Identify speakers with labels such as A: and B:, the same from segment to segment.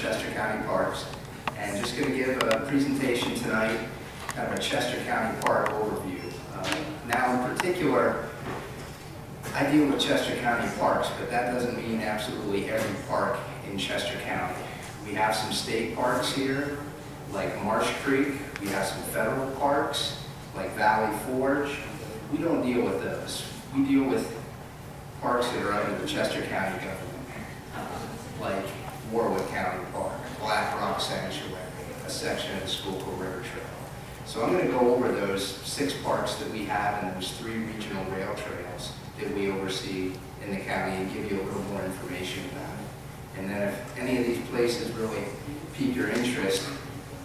A: Chester County Parks, and just going to give a presentation tonight, kind of a Chester County Park overview. Now in particular, I deal with Chester County Parks, but that doesn't mean absolutely every park in Chester County. We have some state parks here, like Marsh Creek. We have some federal parks, like Valley Forge. We don't deal with those. We deal with parks that are under the Chester County government, like Warwick County Park, Black Rock Sanctuary, a section of the Schuylkill River Trail. So I'm going to go over those 6 parks that we have and those 3 regional rail trails that we oversee in the county and give you a little more information about it. And then if any of these places really pique your interest,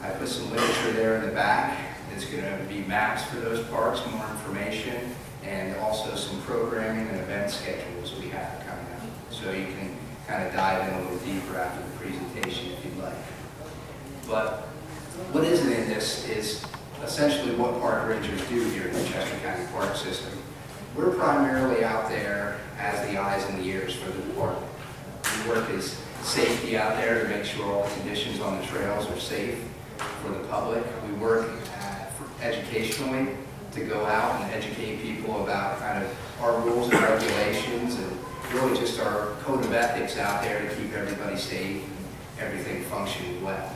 A: I put some literature there in the back. It's going to be maps for those parks, more information, and also some programming and event schedules we have coming up. So you can kind of dive in a little deeper after the presentation if you'd like. But what isn't in this is essentially what park rangers do here in the Chester County Park System. We're primarily out there as the eyes and the ears for the department. We work as safety out there to make sure all the conditions on the trails are safe for the public. We work educationally to go out and educate people about kind of our rules and regulations and really just our code of ethics out there to keep everybody safe and everything functioning well.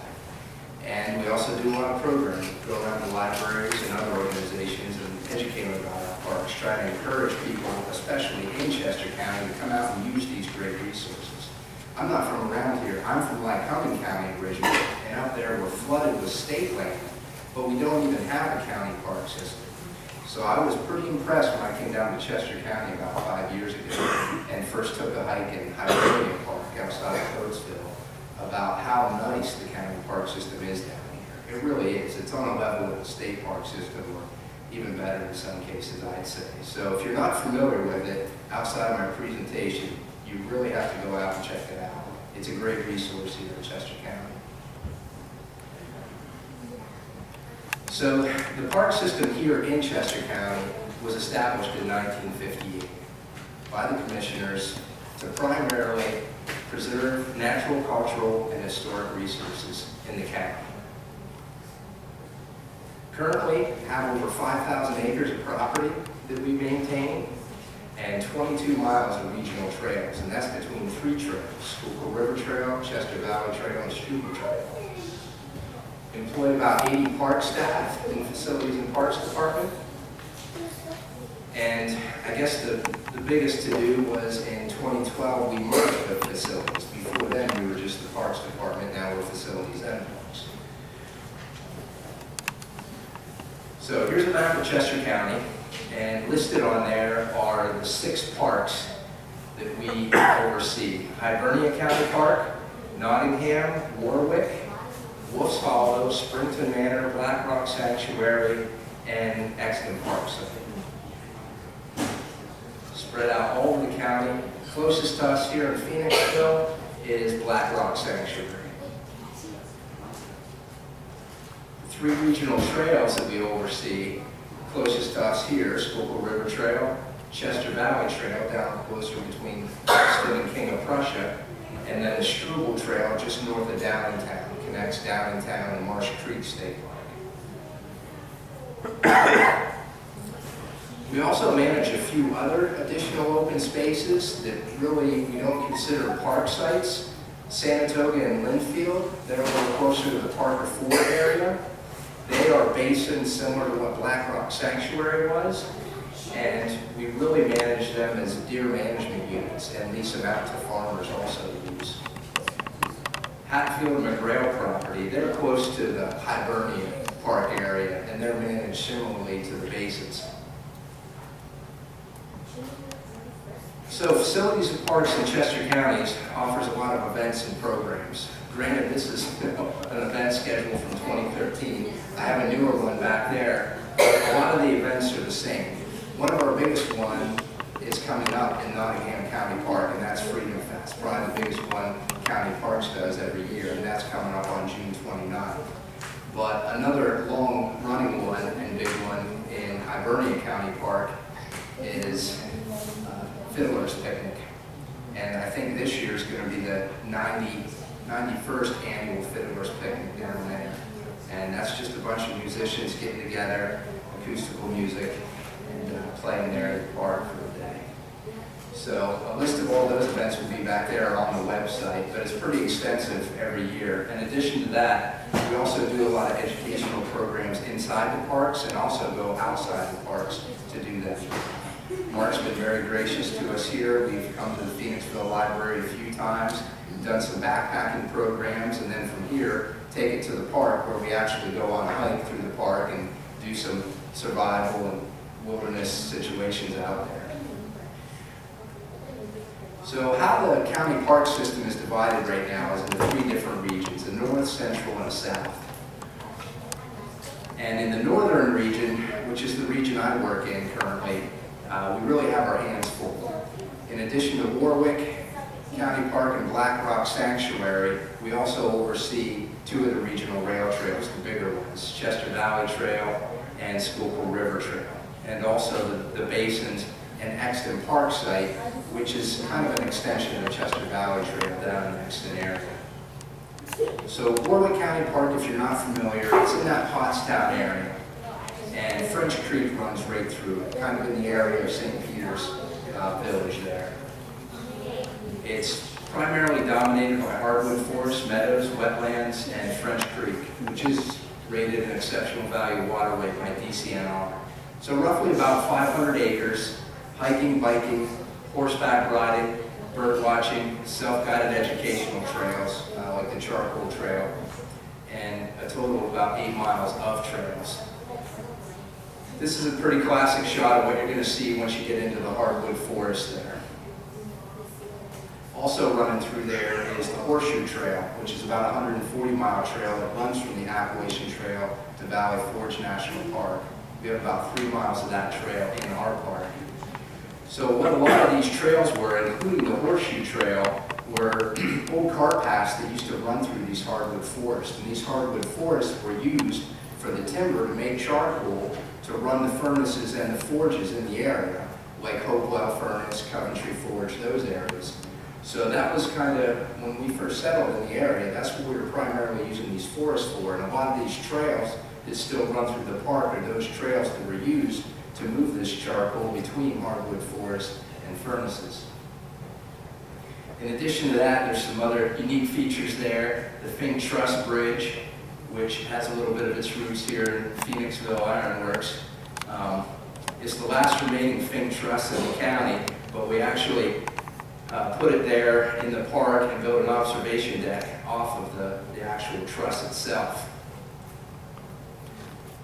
A: And we also do a lot of programming, go around to libraries and other organizations and educate them about our parks, try to encourage people, especially in Chester County, to come out and use these great resources. I'm not from around here, I'm from Lycoming County originally, and up there we're flooded with state land, but we don't even have a county park system. So I was pretty impressed when I came down to Chester County about 5 years ago and first took a hike in Helminiak Park outside of Coatesville about how nice the county park system is down here. It really is. It's on a level with the state park system, or even better in some cases, I'd say. So if you're not familiar with it, outside of my presentation, you really have to go out and check it out. It's a great resource here in Chester County. So the park system here in Chester County was established in 1958 by the commissioners to primarily preserve natural, cultural, and historic resources in the county. Currently, have over 5,000 acres of property that we maintain and 22 miles of regional trails, and that's between 3 trails, Schuylkill River Trail, Chester Valley Trail, and Struble Trail. Employ about 80 park staff in the Facilities and Parks Department. And I guess the biggest to-do was in 2012 we merged the facilities. Before then we were just the Parks Department, now we're Facilities and Parks. So here's a map of Chester County, and listed on there are the 6 parks that we oversee. Hibernia County Park, Nottingham, Warwick, Wolf's Hollow, Springton Manor, Black Rock Sanctuary, and Exton Park. Spread out all over the county. Closest to us here in Phoenixville is Black Rock Sanctuary. 3 regional trails that we oversee, closest to us here, Schuylkill River Trail, Chester Valley Trail, down closer between Exton and King of Prussia, and then the Struble Trail just north of Downingtown, connects Downingtown and Marsh Creek State Park. We also manage a few other additional open spaces that really we don't consider park sites. Sanatoga and Linfield, they're a little closer to the Parker Ford area. They are basins similar to what Black Rock Sanctuary was, and we really manage them as deer management units and lease them out to farmers also to use. Hatfield and McGrail property, they're close to the Hibernia Park area, and they're managed similarly to the basins. So Facilities and Parks in Chester County offers a lot of events and programs. Granted, this is an event schedule from 2013. I have a newer one back there. A lot of the events are the same. One of our biggest one is coming up in Nottingham County Park, and that's Freedom Fest. Probably the biggest one County Parks does every year, and that's coming up on June 29th. But another long-running one and big one in Hibernia County Park is Fiddler's Picnic. And I think this year is going to be the 91st annual Fiddler's Picnic down there. And that's just a bunch of musicians getting together, acoustical music, and playing there at the park for the day. So a list of all those events will be back there on the website, but it's pretty extensive every year. In addition to that, we also do a lot of educational programs inside the parks and also go outside the parks to do that. Mark's been very gracious to us here. We've come to the Phoenixville Library a few times, done some backpacking programs, and then from here, take it to the park where we actually go on a hike through the park and do some survival and wilderness situations out there. So how the county park system is divided right now is into 3 different regions, a north, central, and a south. And in the northern region, which is the region I work in currently, we really have our hands full. In addition to Warwick County Park and Black Rock Sanctuary, we also oversee 2 of the regional rail trails, the bigger ones, Chester Valley Trail and Schuylkill River Trail, and also the Basins and Exton Park site, which is kind of an extension of the Chester Valley Trail down in the Exton area. So Warwick County Park, if you're not familiar, it's in that Pottstown area. And French Creek runs right through it, kind of in the area of St. Peter's Village there. It's primarily dominated by hardwood forests, meadows, wetlands, and French Creek, which is rated an exceptional value waterway by DCNR. So roughly about 500 acres, hiking, biking, horseback riding, bird watching, self-guided educational trails, like the Charcoal Trail, and a total of about 8 miles of trails. This is a pretty classic shot of what you're going to see once you get into the hardwood forest there. Also running through there is the Horseshoe Trail, which is about a 140-mile trail that runs from the Appalachian Trail to Valley Forge National Park. We have about 3 miles of that trail in our park. So what a lot of these trails were, including the Horseshoe Trail, were old cart paths that used to run through these hardwood forests. And these hardwood forests were used for the timber to make charcoal to run the furnaces and the forges in the area, like Hopewell Furnace, Coventry Forge, those areas. So that was kind of, when we first settled in the area, that's what we were primarily using these forests for. And a lot of these trails that still run through the park are those trails that were used to move this charcoal between hardwood forests and furnaces. In addition to that, there's some other unique features there. The Fink Truss Bridge, which has a little bit of its roots here in Phoenixville Ironworks. It's the last remaining Fink truss in the county, but we actually put it there in the park and built an observation deck off of the actual truss itself.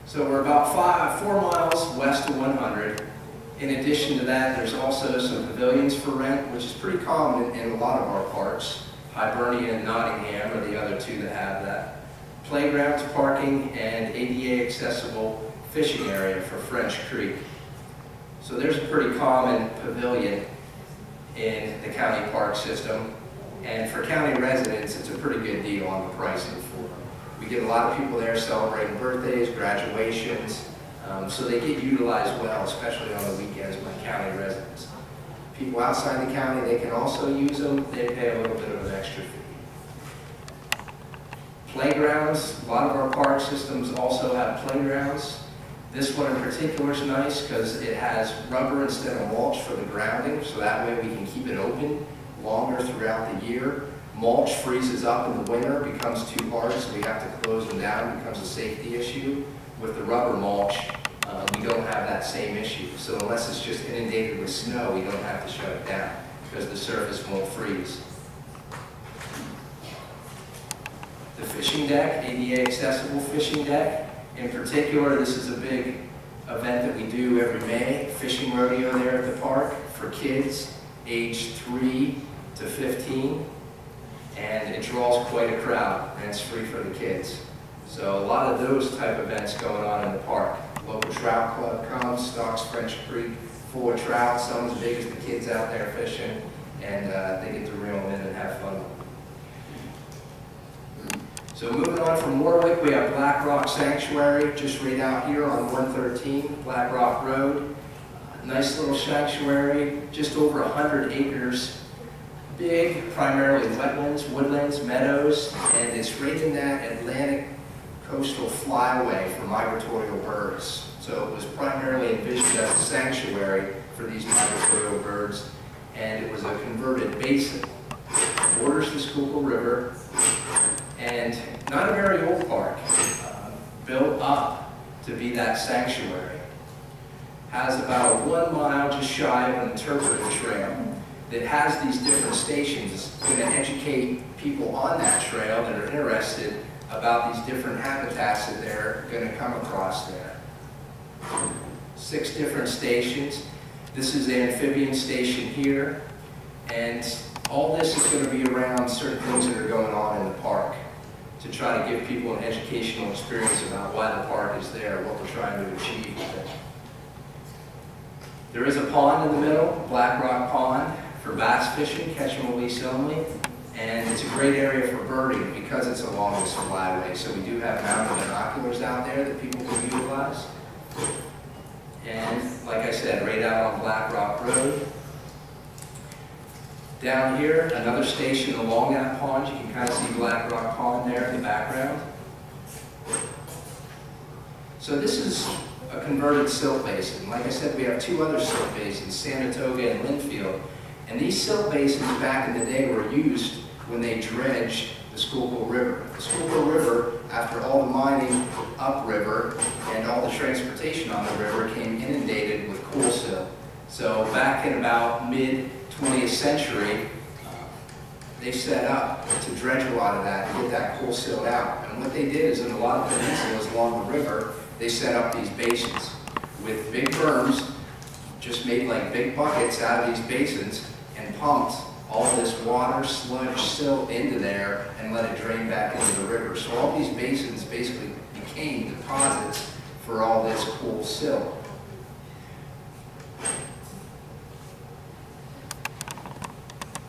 A: So we're about 4 miles west of 100. In addition to that, there's also some pavilions for rent, which is pretty common in a lot of our parks. Hibernia and Nottingham are the other 2 that have that. Playgrounds, parking, and ADA accessible fishing area for French Creek. So there's a pretty common pavilion in the county park system. And for county residents, it's a pretty good deal on the pricing for them. We get a lot of people there celebrating birthdays, graduations, so they get utilized well, especially on the weekends by county residents. People outside the county, they can also use them. They pay a little bit of an extra fee. Playgrounds, a lot of our park systems also have playgrounds. This one in particular is nice because it has rubber instead of mulch for the grounding, so that way we can keep it open longer throughout the year. Mulch freezes up in the winter, becomes too hard, so we have to close them down, becomes a safety issue. With the rubber mulch, we don't have that same issue. So unless it's just inundated with snow, we don't have to shut it down because the surface won't freeze. The fishing deck, ADA accessible fishing deck. In particular, this is a big event that we do every May, fishing rodeo there at the park for kids aged 3 to 15. And it draws quite a crowd, and it's free for the kids. So a lot of those type of events going on in the park. Local trout club comes, stocks French Creek full of trout, some as big as the kids out there fishing, and they get to reel them in and have fun. So moving on from Warwick, we have Black Rock Sanctuary, just right out here on 113 Black Rock Road. Nice little sanctuary, just over 100 acres big, primarily wetlands, woodlands, meadows, and it's right in that Atlantic coastal flyway for migratory birds. So it was primarily envisioned as a sanctuary for these migratory birds, and it was a converted basin. It borders the Schuylkill River, and not a very old park, built up to be that sanctuary. Has about 1 mile just shy of an interpretive trail that has these different stations. It's going to educate people on that trail that are interested about these different habitats that they're going to come across there. 6 different stations. This is the amphibian station here, and all this is going to be around certain things that are going on in the park to try to give people an educational experience about why the park is there, what we're trying to achieve with it. There is a pond in the middle, Black Rock Pond, for bass fishing, catch and release only, and it's a great area for birding because it's along this flyway. So we do have mounted binoculars out there that people can utilize. And like I said, right out on Black Rock Road. Down here, another station along that pond. You can kind of see Black Rock Pond there in the background. So this is a converted silt basin. Like I said, we have 2 other silt basins, Saratoga and Linfield. And these silt basins back in the day were used when they dredged the Schuylkill River. The Schuylkill River, after all the mining upriver and all the transportation on the river, came inundated with coal silt. So back in about mid-20th century, they set up to dredge a lot of that and get that coal silt out. And what they did is in a lot of peninsulas along the river, they set up these basins with big berms, just made like big buckets out of these basins, and pumped all this water, sludge, silt into there and let it drain back into the river. So all these basins basically became deposits for all this cool silt.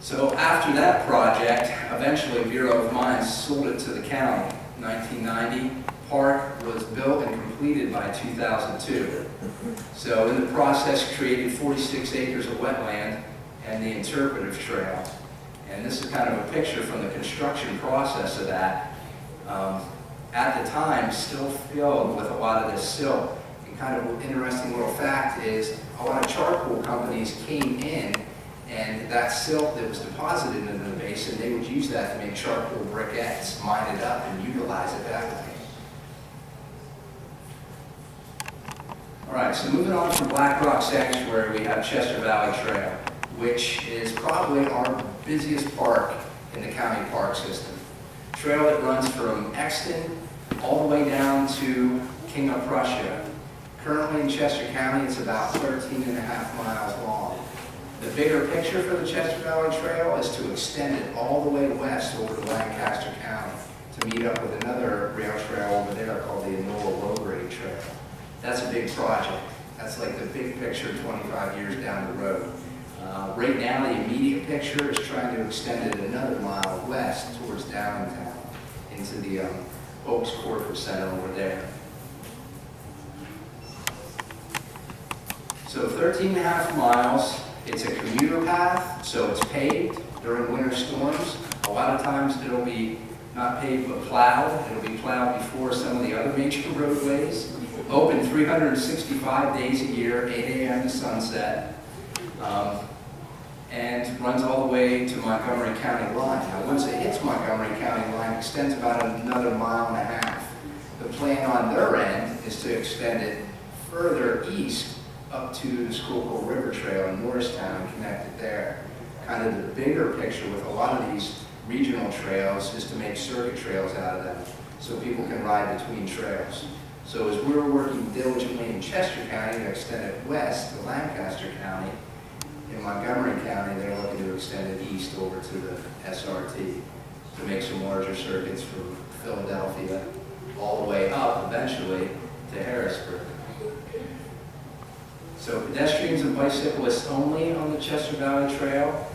A: So after that project, eventually Bureau of Mines sold it to the county. 1990, park was built and completed by 2002. So in the process, created 46 acres of wetland and the interpretive trail. And this is kind of a picture from the construction process of that. At the time, still filled with a lot of this silt. And kind of an interesting little fact is a lot of charcoal companies came in, and that silt that was deposited into the basin, they would use that to make charcoal briquettes, mine it up, and utilize it that way. All right, so moving on from Black Rock Sanctuary, we have Chester Valley Trail, which is probably our busiest park in the county park system. Trail that runs from Exton all the way down to King of Prussia. Currently in Chester County, it's about 13.5 miles long. The bigger picture for the Chester Valley Trail is to extend it all the way west over to Lancaster County to meet up with another rail trail over there called the Enola Low-Grade Trail. That's a big project. That's like the big picture 25 years down the road. Right now, the immediate picture is trying to extend it another mile west towards downtown into the Oaks Corporate Center over there. So 13.5 miles. It's a commuter path, so it's paved during winter storms. A lot of times it'll be not paved but plowed. It'll be plowed before some of the other major roadways. Open 365 days a year, 8 a.m. to sunset, and runs all the way to Montgomery County line. Now once it hits Montgomery County line, it extends about another 1.5 miles. The plan on their end is to extend it further east up to the Schuylkill River Trail in Morristown and connect it there. Kind of the bigger picture with a lot of these regional trails is to make circuit trails out of them so people can ride between trails. So as we're working diligently in Chester County to extend it west to Lancaster County, in Montgomery County they're looking to extend it east over to the SRT to make some larger circuits from Philadelphia all the way up eventually to Harrisburg. So pedestrians and bicyclists only on the Chester Valley Trail.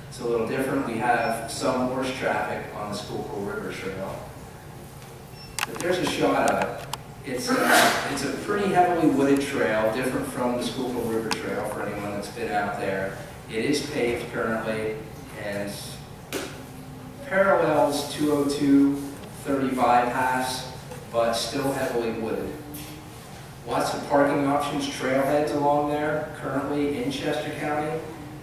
A: It's a little different. We have some horse traffic on the Schuylkill River Trail. But there's a shot of it. It's a pretty heavily wooded trail, different from the Schuylkill River Trail for anyone that's been out there. It is paved currently. and parallels 202/30 bypass, but still heavily wooded. Lots of parking options, trailheads along there currently in Chester County.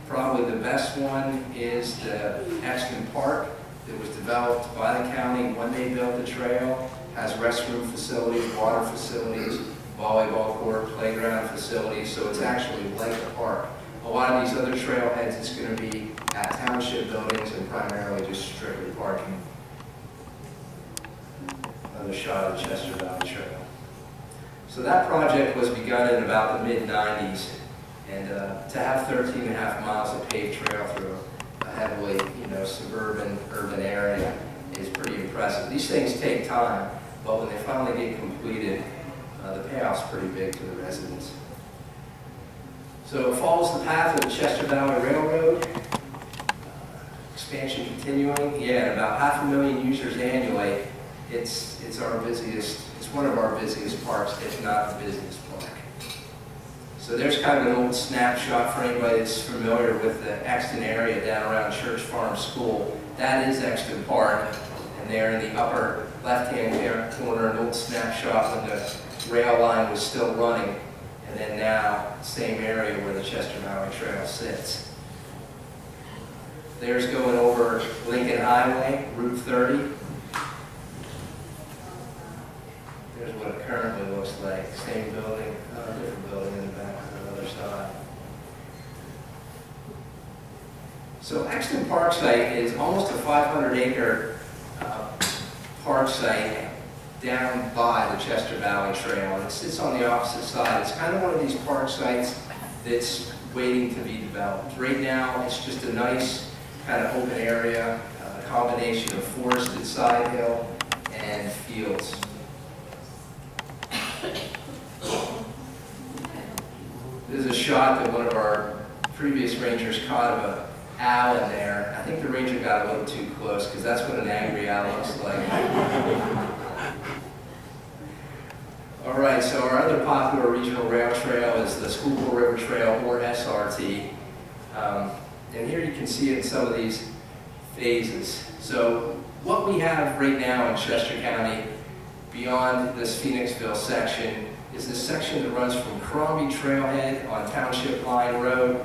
A: Probably the best one is the Exton Park that was developed by the county when they built the trail. Has restroom facilities, water facilities, volleyball court, playground facilities, so it's actually like a park. A lot of these other trailheads, it's going to be at township buildings and primarily just strictly parking. Another shot of the Chester Valley Trail. So that project was begun in about the mid-90s, and to have 13.5 miles of paved trail through a heavily, suburban, urban area is pretty impressive. These things take time, but when they finally get completed, the payoff's pretty big to the residents. So it follows the path of the Chester Valley Railroad. Expansion continuing. Yeah, about 500,000 users annually. It's our busiest. It's one of our busiest parks, if not the busiest park. So there's kind of an old snapshot for anybody that's familiar with the Exton area down around Church Farm School. That is Exton Park, and there in the upper left-hand corner, an old snapshot when the rail line was still running, and then now, same area where the Chester Valley Trail sits. There's going over Lincoln Highway, Route 30. There's what it currently looks like. Same building, different building in the back on the other side. So Exton Park Site is almost a 500-acre park site down by the Chester Valley Trail, and it sits on the opposite side. It's kind of one of these park sites that's waiting to be developed. Right now, it's just a nice kind of open area, a combination of forested side hill and fields. This is a shot that one of our previous rangers caught of an owl in there. I think the ranger got a little too close because that's what an angry owl looks like. All right, so our other popular regional rail trail is the Schuylkill River Trail, or SRT. And here you can see it in some of these phases. So what we have right now in Chester County, beyond this Phoenixville section, is this section that runs from Crombie Trailhead on Township Line Road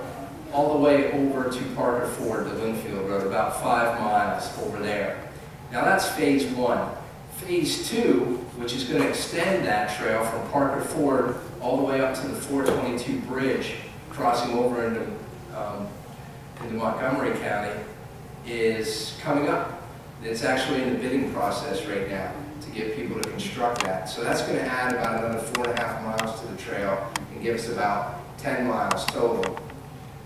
A: all the way over to Parker Ford, the Linfield Road, about 5 miles over there. Now that's phase 1. Phase 2, which is going to extend that trail from Parker Ford all the way up to the 422 bridge, crossing over into Montgomery County, is coming up. It's actually in the bidding process right now to get people to construct that. So that's going to add about another 4.5 miles to the trail and give us about 10 miles total,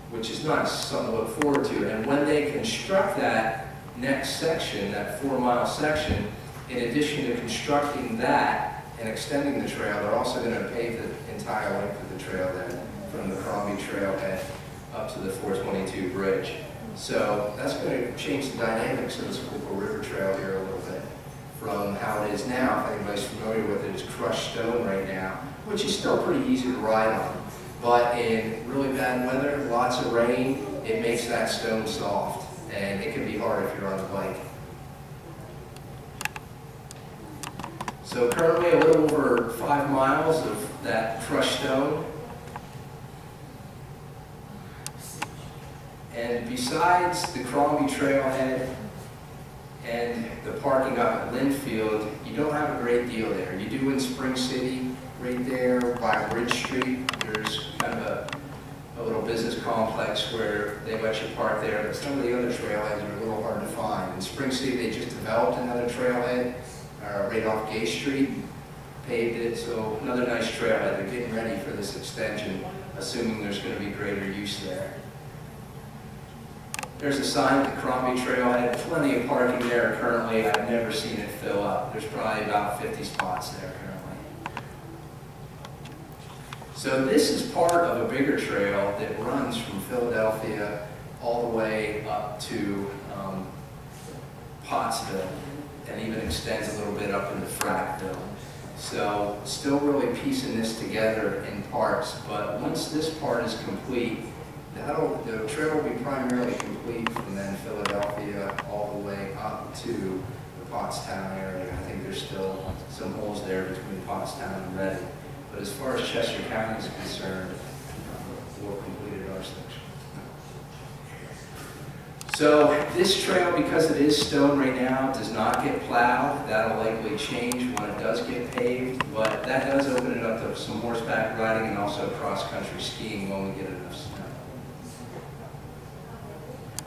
A: which is nice, something to look forward to. And when they construct that next section, that 4-mile section, in addition to constructing that and extending the trail, they're also going to pave the entire length of the trail then, from the Crombie Trailhead up to the 422 bridge. So that's going to change the dynamics of the Schuylkill River Trail here a little bit from how it is now. If anybody's familiar with it, it's crushed stone right now, which is still pretty easy to ride on. But in really bad weather, lots of rain, it makes that stone soft, and it can be hard if you're on a bike. So currently a little over 5 miles of that crushed stone. And besides the Crombie Trailhead and the parking up at Linfield, you don't have a great deal there. You do in Spring City, right there by Bridge Street. There's kind of a little business complex where they let you park there, but some of the other trailheads are a little hard to find. In Spring City, they just developed another trailhead right off Gay Street, paved it, so another nice trailhead. They're getting ready for this extension, assuming there's going to be greater use there. There's a sign at the Crombie Trailhead, plenty of parking there currently. I've never seen it fill up. There's probably about 50 spots there currently. So this is part of a bigger trail that runs from Philadelphia all the way up to Pottsville, and even extends a little bit up into Frackville. So still really piecing this together in parts, but once this part is complete, The trail will be primarily complete from then Philadelphia all the way up to the Pottstown area. I think there's still some holes there between Pottstown and Reading. But as far as Chester County is concerned, we've completed our section. So this trail, because it is stone right now, does not get plowed. That'll likely change when it does get paved, but that does open it up to some horseback riding and also cross-country skiing when we get enough snow.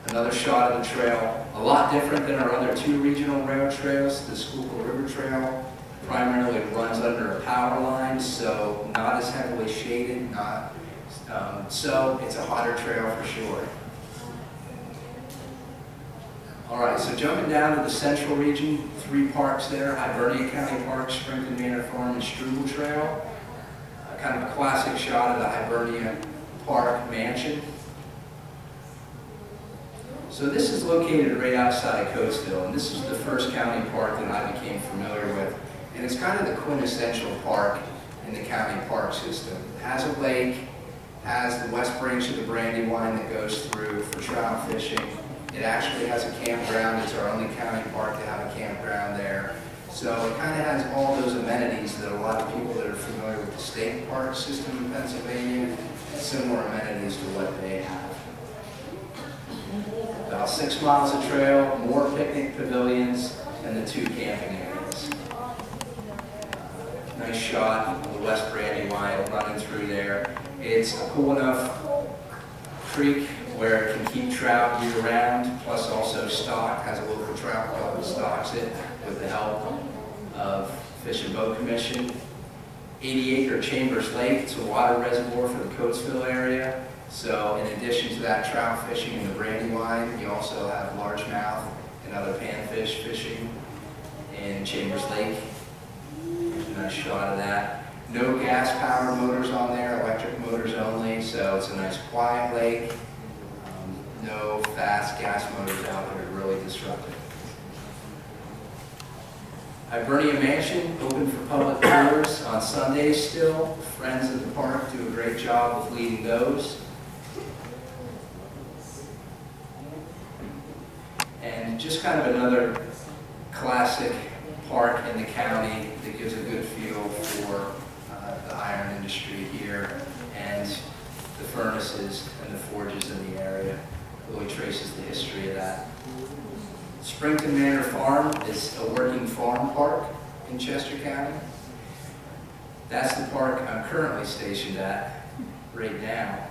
A: Another shot of the trail, a lot different than our other two regional rail trails. The Schuylkill River Trail primarily runs under a power line, so not as heavily shaded, so it's a hotter trail for sure. All right, so jumping down to the central region, 3 parks there: Helminiak County Park, Springton Manor Farm, and Struble Trail. Kind of a classic shot of the Helminiak Park mansion. So this is located right outside Coatesville, and this is the first county park that I became familiar with. And it's kind of the quintessential park in the county park system. It has a lake, has the west branch of the Brandywine that goes through for trout fishing. It actually has a campground. It's our only county park to have a campground there. So it kind of has all those amenities that a lot of people that are familiar with the state park system in Pennsylvania, similar amenities to what they have. About 6 miles of trail, more picnic pavilions, and the 2 camping areas. Nice shot of the West Brandywine running through there. It's a cool enough creek where it can keep trout year-round, plus also stock, has a local trout club that stocks it with the help of Fish and Boat Commission. 80-acre Chambers Lake, it's a water reservoir for the Coatesville area. So in addition to that trout fishing in the Brandywine, you also have largemouth and other panfish fishing in Chambers Lake. There's a nice shot of that. No gas-powered motors on there, electric motors only, so it's a nice quiet lake. No fast gas motors out there to really disrupt it. Helminiak Mansion, open for public tours on Sundays still. Friends of the park do a great job of leading those. And just kind of another classic park in the county that gives a good feel for the iron industry here and the furnaces and the forges in the area. Really traces the history of that. Springton Manor Farm is a working farm park in Chester County. That's the park I'm currently stationed at right now.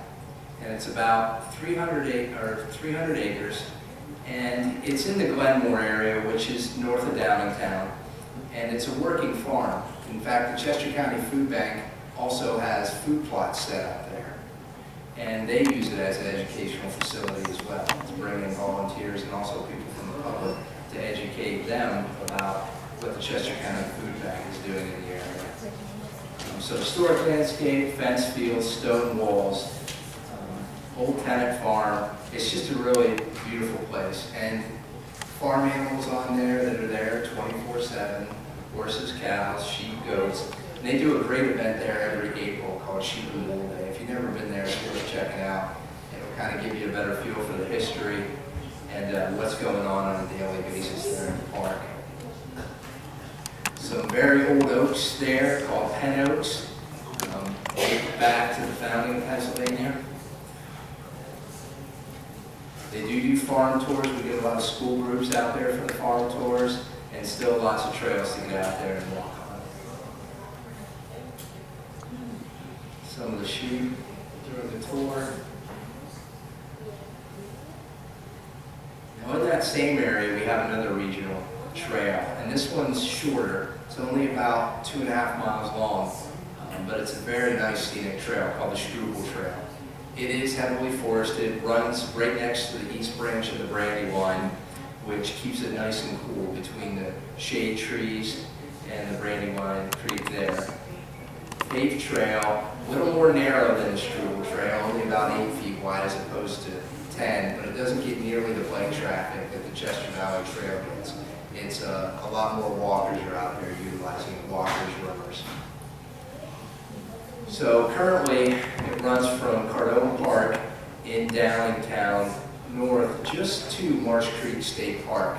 A: And it's about 300 acres. And it's in the Glenmore area, which is north of Downingtown. And it's a working farm. In fact, the Chester County Food Bank also has food plots set up there. And they use it as an educational facility as well, to bring in volunteers and also people from the public to educate them about what the Chester County Food Bank is doing in the area. So historic landscape, fence fields, stone walls, old tenant farm. It's just a really beautiful place. And farm animals on there that are there 24/7, horses, cows, sheep, goats. And they do a great event there every April called Sheep and Wool Day. If you've never been there, it's worth checking out. It'll kind of give you a better feel for the history and what's going on a daily basis there in the park. Some very old oaks there called pen oaks, back to the founding of Pennsylvania. They do farm tours. We get a lot of school groups out there for the farm tours, and still lots of trails to get out there and walk on. Some of the sheep during the tour. Now in that same area, we have another regional trail, and this one's shorter. It's only about 2.5 miles long, but it's a very nice scenic trail called the Struble Trail. It is heavily forested, runs right next to the east branch of the Brandywine, which keeps it nice and cool between the shade trees and the Brandywine Creek there. Paved trail, a little more narrow than the Struble Trail, only about 8 feet wide as opposed to 10, but it doesn't get nearly the bike traffic that the Chester Valley Trail gets. It's a lot more walkers are out there utilizing it, walkers, runners. So currently, it runs from Cardona Park in downtown north, just to Marsh Creek State Park.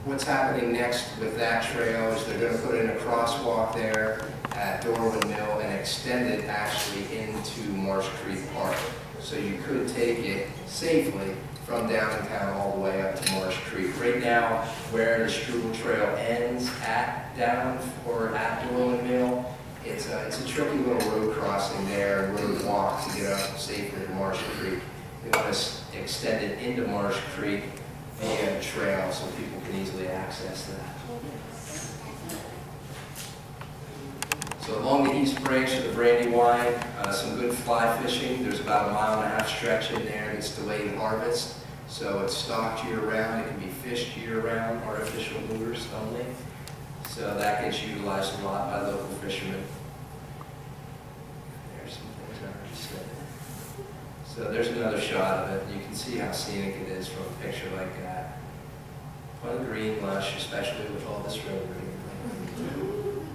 A: What's happening next with that trail is they're going to put in a crosswalk there at Dorwin Mill and extend it actually into Marsh Creek Park. So you could take it safely from downtown all the way up to Marsh Creek. Right now, where the Struble Trail ends at Dorwin Mill, it's a tricky little road crossing there, road walk to get up safely to Marsh Creek. We want to extend it into Marsh Creek via trail so people can easily access that. So along the east branch of the Brandywine, some good fly fishing. There's about a 1.5 mile stretch in there that's delayed harvest. So it's stocked year-round. It can be fished year-round, artificial lures only. So that gets utilized a lot by local fishermen. There's some things I already said. So there's another shot of it. You can see how scenic it is from a picture like that. Quite a green lush, especially with all this road green.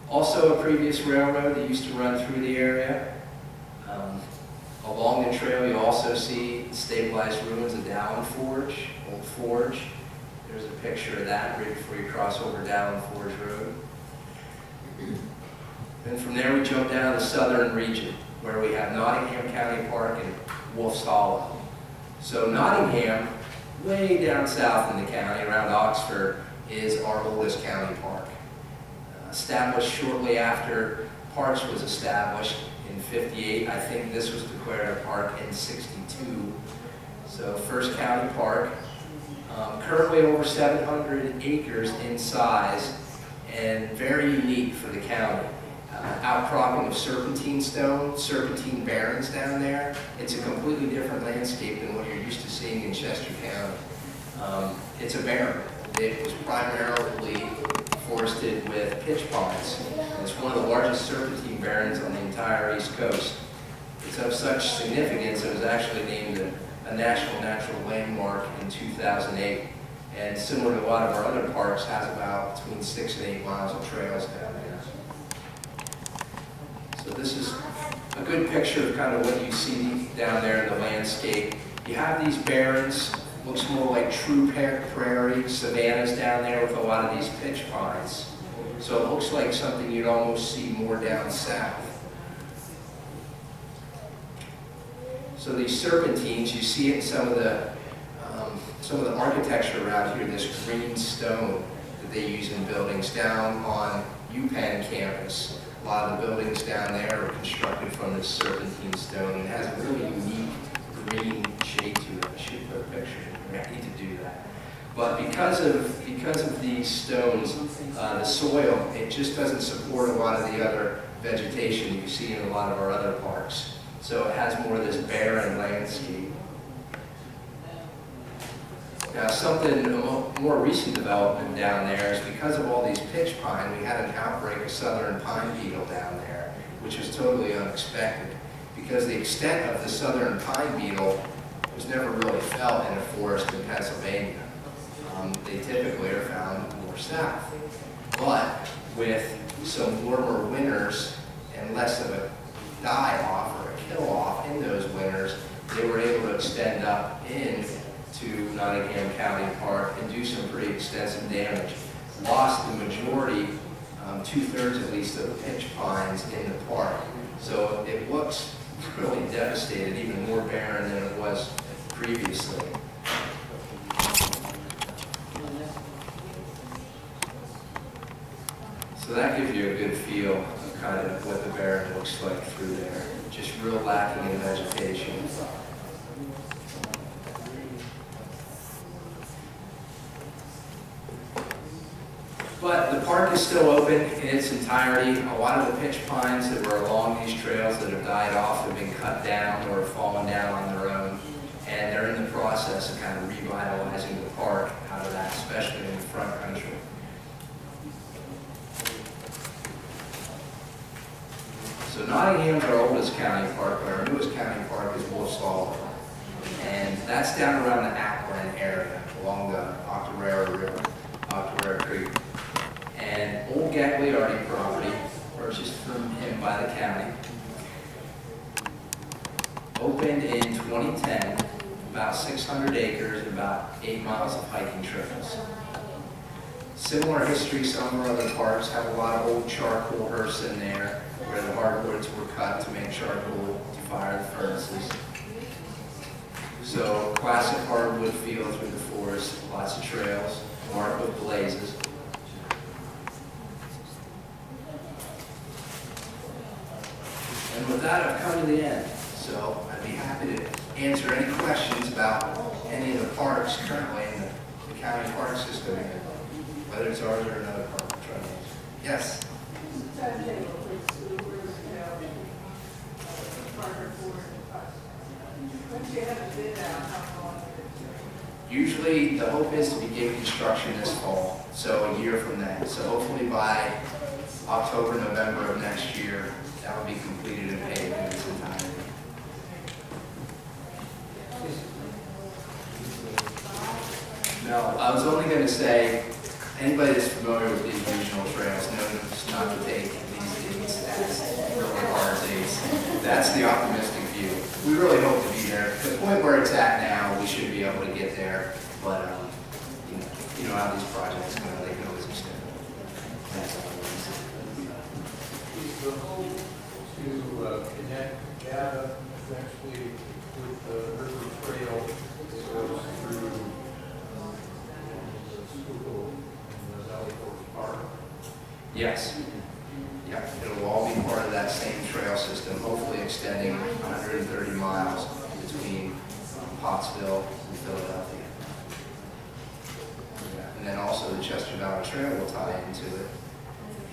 A: Also a previous railroad that used to run through the area. Along the trail you also see stabilized ruins of Dallin Forge, old forge. There's a picture of that right before you cross over Dallin Forge Road. And from there we jump down to the southern region where we have Nottingham County Park and Wolf's Hollow. So Nottingham, way down south in the county around Oxford, is our oldest county park. Established shortly after Parks was established in '58. I think this was declared a park in '62. So first county park. Currently over 700 acres in size and very unique for the county. Outcropping of serpentine stone, serpentine barrens down there. It's a completely different landscape than what you're used to seeing in Chester County. It's a barren. It was primarily forested with pitch pines. It's one of the largest serpentine barrens on the entire East Coast. It's of such significance it was actually named a National Natural Landmark in 2008. And similar to a lot of our other parks, has about between 6 and 8 miles of trails down there. So this is a good picture of kind of what you see down there in the landscape. You have these barrens. Looks more like true prairie savannas down there with a lot of these pitch pines. So it looks like something you'd almost see more down south. So these serpentines, you see it in some of the architecture around here, this green stone that they use in buildings down on UPenn campus. A lot of the buildings down there are constructed from this serpentine stone and has a really unique green shade to it. I should put a picture in here. I need to do that. But because of these stones, the soil, it just doesn't support a lot of the other vegetation you see in a lot of our other parks. So it has more of this barren landscape. Now a more recent development down there is because of all these pitch pine, we had an outbreak of southern pine beetle down there, which was totally unexpected. Because the extent of the southern pine beetle was never really felt in a forest in Pennsylvania. They typically are found more south. But with some warmer winters and less of a die-off or a kill-off in those winters, they were able to extend up into Nottingham County Park and do some pretty extensive damage. Lost the majority, 2/3 at least, of the pitch pines in the park. So it looks really devastated, even more barren than it was previously. So that gives you a good feel of kind of what the barren looks like through there. Just real lacking in vegetation. But the park is still open in its entirety. A lot of the pitch pines that were along these trails that have died off have been cut down or fallen down on their own. And they're in the process of kind of revitalizing the park out of that, especially in the front country. So Nottingham's our oldest county park, but our newest county park is Wolf's Hollow. And that's down around the Ackland area, along the Octorara River, Octorara Creek. And old Gagliardi property, purchased from him by the county. opened in 2010, about 600 acres and about 8 miles of hiking trails. Similar history, some of our other parks have a lot of old charcoal hearths in there where the hardwoods were cut to make charcoal to fire the furnaces. So classic hardwood feel through the forest, lots of trails, marked with blazes. And with that, I've come to the end. So I'd be happy to answer any questions about any of the parks currently in the county park system, whether it's ours or another park. I'm trying to answer. Yes? Usually the hope is to begin construction this fall, so a year from then. So hopefully by October, November of next year, that will be completed and paid in its entirety. No, I was only going to say, anybody that's familiar with these regional trails knows not to take these dates as really hard dates. That's the optimistic view. We really hope to be there. The point where it's at now, we should be able to get there, but you know how these projects go, they can always extend. That's all.
B: Is the hope to connect data essentially with the river trail that goes through the school and the Valley Forge Park?
A: Yes. Yep. It'll all be part of that same trail system, hopefully extending 130 miles between Pottsville and Philadelphia. And then also the Chester Valley Trail will tie into it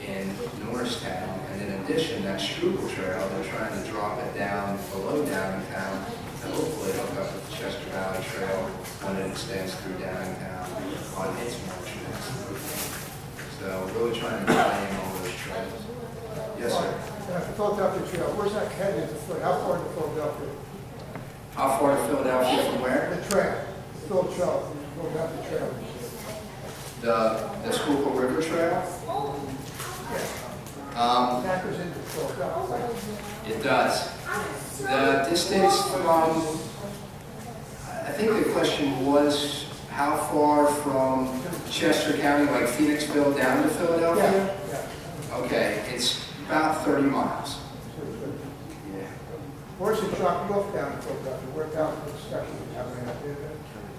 A: in Norristown. And in addition, that Struble Trail, they're trying to drop it down below downtown to hopefully hook up with the Chester Valley Trail when it extends through downtown on its march next. So we're really trying to tie in all those trails. Yes, sir.
C: The Philadelphia Trail, where's that headed to foot? How far to Philadelphia?
A: How far to Philadelphia from where?
C: The trail, the Phil Trail, Philadelphia Trail.
A: The Schuylkill River Trail?
C: That goes into Philadelphia.
A: It does. The distance from, I think the question was how far from Chester County, like Phoenixville, down to Philadelphia?
C: Yeah.
A: Okay, it's about 30 miles. Yeah.
C: Where's it drop you off down to Philadelphia? Where down to the section?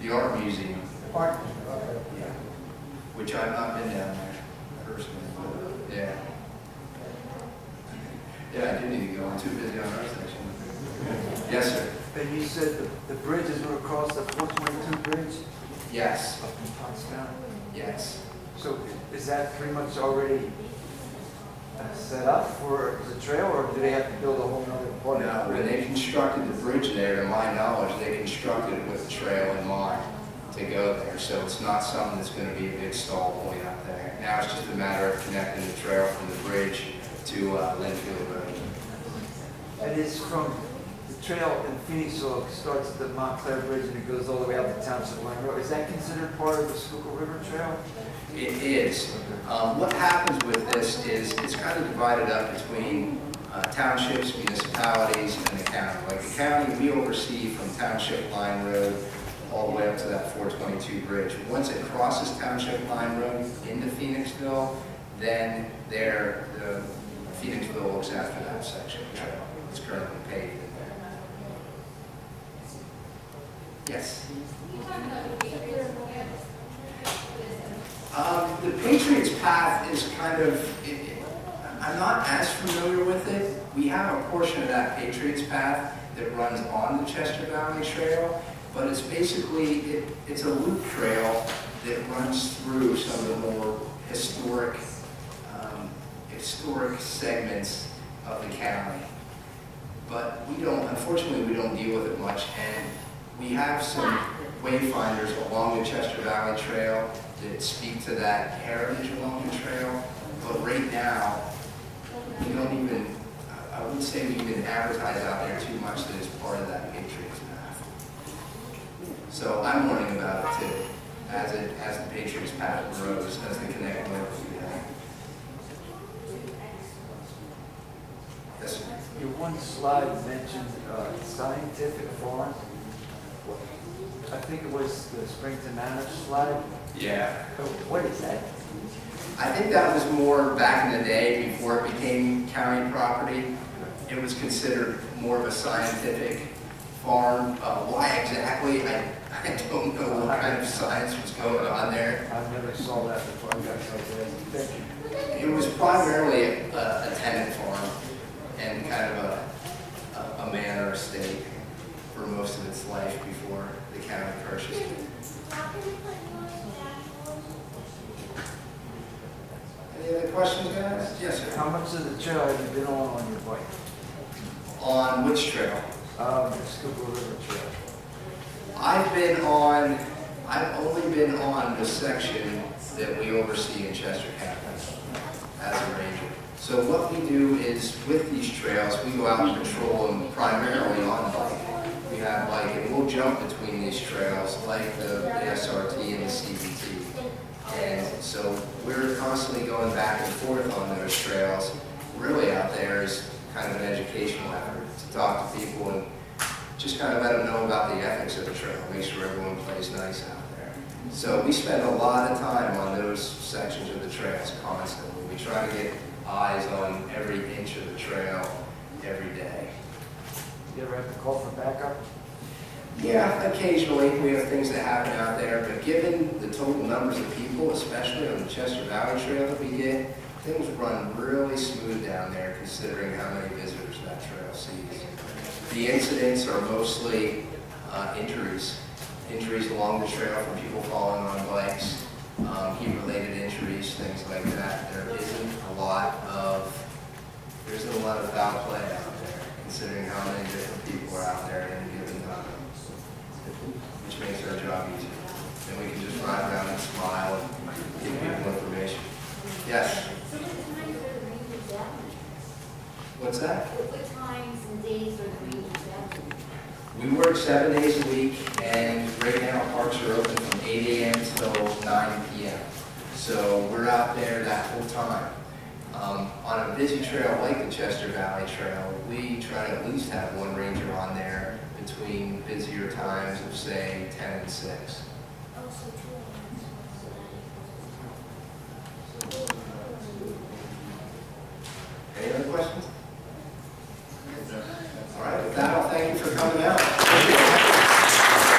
A: The Art Museum,
C: Art, okay.
A: yeah, which I've not been down there personally. Yeah. Yeah, I do need to go. I'm too busy on our section. Yes, sir.
D: And you said the bridge is going to cross the 422 bridge
A: Yes.
D: up in Pottstown?
A: Yes.
D: So is that pretty much already set up for the trail, or do they have to build a whole nother part?
A: No, when they constructed the bridge there, to my knowledge, they constructed it with the trail in mind to go there. So it's not something that's going to be a big stall point out there. Now it's just a matter of connecting the trail from the bridge to Linfield Road.
D: And it's from the trail in Phoenix, so it starts at the Montclair Bridge and it goes all the way out to Township Line Road. Is that considered part of the Schuylkill River Trail?
A: It is. What happens with this is it's kind of divided up between townships, municipalities, and the county. Like the county, we oversee from Township Line Road all the way up to that 422 bridge. Once it crosses Township Line Road into Phoenixville, then the Phoenixville looks after that section of trail. It's currently paved in there. Yes? The Patriots Path is kind of, I'm not as familiar with it. We have a portion of that Patriots Path that runs on the Chester Valley Trail, but it's basically, it's a loop trail that runs through some of the more historic segments of the county. But we don't, unfortunately, we don't deal with it much, and we have some wayfinders along the Chester Valley Trail that speak to that heritage along the trail, but right now, we don't even, I wouldn't say we even advertise out there too much that it's part of that Patriots Path. So I'm learning about it too, as the Patriots Path grows, as the connect works together. Yes, sir.
D: Your one slide mentioned Scientific Farm. I think it was the Springton Manor slide.
A: Yeah.
D: What is that?
A: I think that was more back in the day before it became county property. It was considered more of a scientific farm. Why exactly? I don't know what kind of science was going on there.
D: I never saw that before. I got so bad. Thank you.
A: It was primarily a tenant farm and kind of a manor estate for most of its life before the county purchased it. Any other questions, guys? Yes, sir.
D: How much of the trail have you been on your bike?
A: On which trail?
D: The Schuylkill River Trail.
A: I've only been on the section that we oversee in Chester County as a ranger. So what we do is with these trails, we go out and patrol them primarily on bike. We have bike and we'll jump between these trails like the SRT and the CBT. And so we're constantly going back and forth on those trails. Really out there is kind of an educational effort to talk to people and just kind of let them know about the ethics of the trail, make sure everyone plays nice out there. So we spend a lot of time on those sections of the trails constantly. We try to get eyes on every inch of the trail every day.
D: You ever have to call for backup?
A: Yeah, occasionally we have things that happen out there, but given the total numbers of people, especially on the Chester Valley Trail that we get, things run really smooth down there considering how many visitors that trail sees. The incidents are mostly injuries along the trail from people falling on bikes, heat-related injuries, things like that. There isn't a lot of foul play out there, considering how many different people are out there at any given time, which makes our job easier. And we can just ride around and smile and give people information. Yes?
E: So what times are the rangers out?
A: What's that?
E: What times and days are the rangers out?
A: We work 7 days a week, and right now parks are open from 8 a.m. till 9 p.m. So we're out there that whole time. On a busy trail like the Chester Valley Trail, we try to at least have one ranger on there between busier times of, say, 10 and 6.
E: Oh, so 2